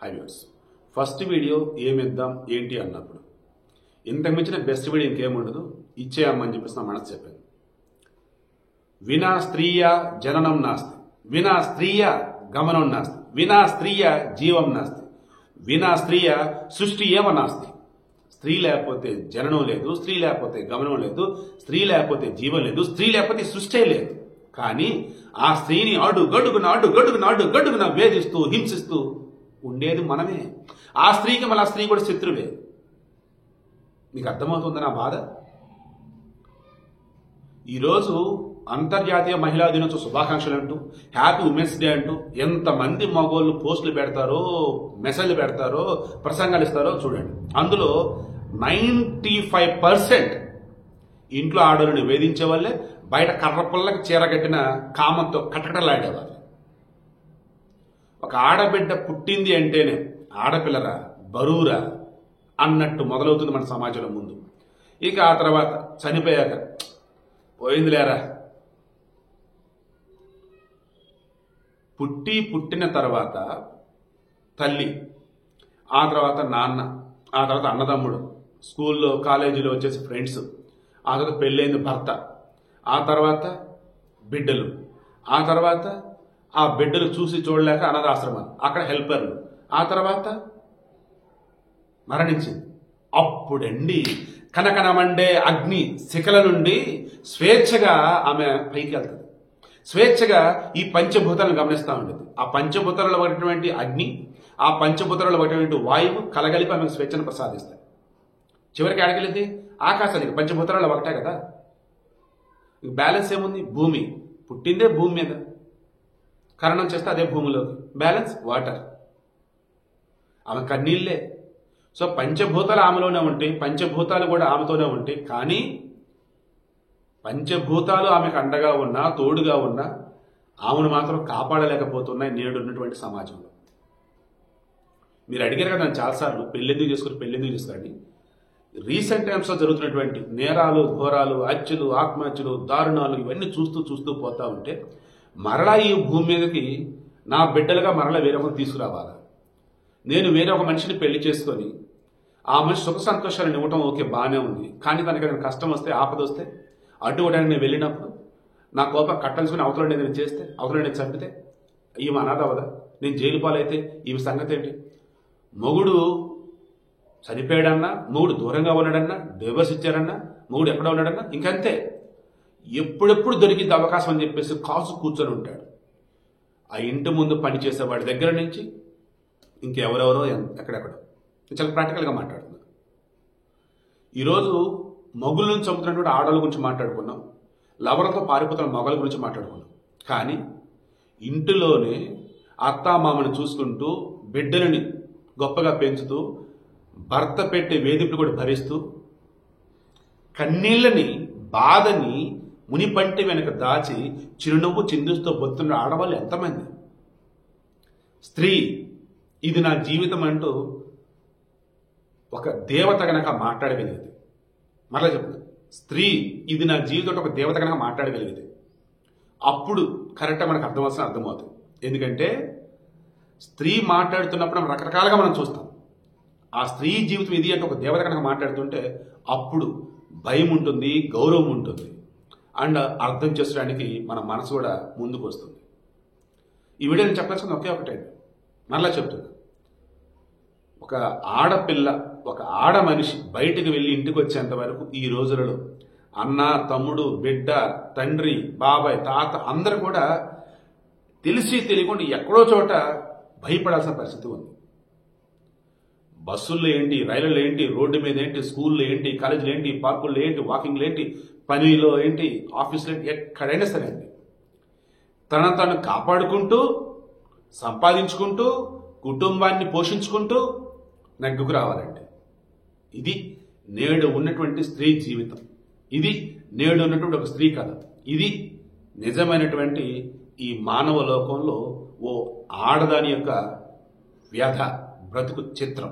హైవ్యూర్స్ first video ఏమిద్దాం ఏంటి అన్నప్పుడు ఇంతకు మించిన బెస్ట్ వీడియో ఇంకేముండదు ఇచ్చేయమ్మని చెప్పేసి నా మనసు చెప్పింది. వినా స్త్రీయ జననం నాస్తి, వినా స్త్రీయ గమనం నాస్తి, వినా స్త్రీయ జీవం నాస్తి, వినా స్త్రీయ సృష్టి ఏవ నాస్తి. స్త్రీ లేకపోతే జననం లేదు, స్త్రీ లేకపోతే గమనం లేదు, స్త్రీ లేకపోతే జీవం లేదు, స్త్రీ లేకపోతే సృష్టి లేదు. కానీ ఆ స్త్రీని అడుగడుగున వేధిస్తూ హింసిస్తూ ఉండేది మనమే. ఆ స్త్రీకి మళ్ళీ ఆ స్త్రీ కూడా శత్రువే. నీకు అర్థమవుతుంది నా బాధ? ఈరోజు అంతర్జాతీయ మహిళా దినోత్సవ శుభాకాంక్షలు అంటూ, హ్యాపీ ఉమెన్స్ డే అంటూ ఎంతమంది మగోళ్ళు పోస్టులు పెడతారో, మెసేజ్లు పెడతారో, ప్రసంగాలు ఇస్తారో చూడండి. అందులో 95% ఇంట్లో ఆడవాళ్ళని వేధించే వాళ్ళే, బయట కర్రపుల్లకి చీరగట్టిన కామంతో కటకటలాడేవాళ్ళు. ఒక ఆడబిడ్డ పుట్టింది అంటేనే ఆడపిల్లరా బరువురా అన్నట్టు మొదలవుతుంది మన సమాజంలో ముందు. ఇక ఆ తర్వాత చనిపోయాక పోయింది లేరా. పుట్టిన తర్వాత తల్లి, ఆ తర్వాత నాన్న, ఆ తర్వాత అన్నదమ్ముడు, స్కూల్లో కాలేజీలో వచ్చేసి ఫ్రెండ్స్, ఆ తర్వాత పెళ్ళైంది భర్త, ఆ తర్వాత బిడ్డలు, ఆ తర్వాత ఆ బిడ్డలు చూసి చూడలేక అనాథాశ్రమాలు, అక్కడ హెల్పర్లు, ఆ తర్వాత మరణించింది. అప్పుడండి కనకనమండే అగ్ని శిఖల నుండి స్వేచ్ఛగా ఆమె పైకి వెళ్తుంది. స్వేచ్ఛగా ఈ పంచభూతాలను గమనిస్తూ ఉంటుంది. ఆ పంచభూతాలలో ఒకటి అగ్ని, ఆ పంచభూతాలలో ఒకటి వాయువు కలగలిపి ఆమెకు స్వేచ్ఛను ప్రసాదిస్తాయి. చివరికి ఆడగలిగితే ఆకాశానికి పంచభూతాలలో ఒకటే కదా. బ్యాలెన్స్ ఏముంది? భూమి, పుట్టిందే భూమి మీద, కరణం చేస్తే అదే భూమిలోకి, బ్యాలెన్స్ వాటర్. ఆమె కన్నీళ్ళే. సో పంచభూతాలు ఆమెలోనే ఉంటాయి, పంచభూతాలు కూడా ఆమెతోనే ఉంటాయి. కానీ పంచభూతాలు ఆమెకు అండగా ఉన్నా, తోడుగా ఉన్నా, ఆమెను మాత్రం కాపాడలేకపోతున్నాయి నేడున్నటువంటి సమాజంలో. మీరు అడిగారు కదా నన్ను చాలాసార్లు, పెళ్ళెందుకు చేసుకోండి. రీసెంట్ టైమ్స్లో జరుగుతున్నటువంటి నేరాలు, ఘోరాలు, హత్యలు, ఆత్మహత్యలు, దారుణాలు ఇవన్నీ చూస్తూ పోతా ఉంటే మరలా ఈ భూమి మీదకి నా బిడ్డలుగా మరలా వేరొకరు తీసుకురావాలి. నేను వేరే ఒక మనిషిని పెళ్లి చేసుకొని ఆ మనిషి సుఖ సంతోషాలను ఇవ్వటం ఓకే, బాగానే ఉంది. కానీ తనకి ఏదైనా కష్టం వస్తే, ఆపద వస్తే, అడ్డుకోవడానికి నేను వెళ్ళినప్పుడు నా కోపం కట్టలుసుకుని అవతల నేను చేస్తే, అవతల నేను చంపితే ఈమె అనాథ అవదా? నేను జైలు పాలైతే ఈమె సంగతి ఏంటి? మొగుడు చనిపోయాడన్నా, మొగుడు దూరంగా ఉన్నాడన్నా, డైవర్స్ ఇచ్చారన్నా, మొగుడు ఎక్కడ ఉన్నాడన్నా ఇంకంతే. ఎప్పుడెప్పుడు దొరికింది అవకాశం అని చెప్పేసి కాసు కూర్చొని ఉంటాడు. ఆ ఇంటి ముందు పనిచేసే వాడి దగ్గర నుంచి ఇంకెవరెవరో ఎక్కడెక్కడో. చాలా ప్రాక్టికల్గా మాట్లాడుతున్నారు. ఈరోజు మగుళ్ళను చంపుతున్నటువంటి ఆడవాళ్ళ గురించి మాట్లాడుకున్నాం, లవరంతో పారిపోతున్న మగళ్ళ గురించి మాట్లాడుకున్నాం. కానీ ఇంటిలోనే అత్తామామని చూసుకుంటూ, బిడ్డలని గొప్పగా పెంచుతూ, భర్త పెట్టే వేధింపులు కూడా భరిస్తూ, కన్నీళ్ళని, బాధని మునిపంటి వెనక దాచి చిరునవ్వు చిందుస్తూ బతున్న ఆడవాళ్ళు ఎంతమంది? స్త్రీ ఇది నా జీవితం అంటూ ఒక దేవత కనుక మాట్లాడగలిగితే, మరలా చెప్తాను, స్త్రీ ఇది నా జీవితం ఒక దేవత కనుక మాట్లాడగలిగితే అప్పుడు కరెక్ట్గా మనకు అర్థమవుతుంది. ఎందుకంటే స్త్రీ మాట్లాడుతున్నప్పుడు మనం రకరకాలుగా మనం చూస్తాం. ఆ స్త్రీ జీవితం ఇది అంటే ఒక దేవత కనుక మాట్లాడుతుంటే అప్పుడు భయం ఉంటుంది, గౌరవం ఉంటుంది, అండ్ అర్థం చేసుకోవడానికి మన మనసు కూడా ముందుకు వస్తుంది. ఈ వీడియో నేను చెప్పాల్సింది ఒకటే, మరలా చెప్తున్నా. ఒక ఆడపిల్ల, ఒక ఆడ మనిషి బయటకు వెళ్ళి ఇంటికి వచ్చేంత వరకు ఈ రోజులలో అన్న, తమ్ముడు, బిడ్డ, తండ్రి, బాబాయ్, తాత అందరూ కూడా తెలిసి తెలియకుండా ఎక్కడో చోట భయపడాల్సిన పరిస్థితి ఉంది. బస్సుల్లో ఏంటి, రైళ్లలో ఏంటి, రోడ్డు మీద ఏంటి, స్కూల్లో ఏంటి, కాలేజీలో ఏంటి, పార్కుల్లో ఏంటి, వాకింగ్లో ఏంటి, పనిలో ఏంటి, ఆఫీస్లో ఏంటి, ఎక్కడైనా సరే అండి తను కాపాడుకుంటూ, సంపాదించుకుంటూ, కుటుంబాన్ని పోషించుకుంటూ నెగ్గుకు రావాలండి. ఇది నేడు ఉన్నటువంటి స్త్రీ జీవితం. ఇది నేడు ఉన్నటువంటి ఒక స్త్రీ కథ. ఇది నిజమైనటువంటి ఈ మానవ లోకంలో ఓ ఆడదాని యొక్క వ్యధ, బ్రతుకు చిత్రం.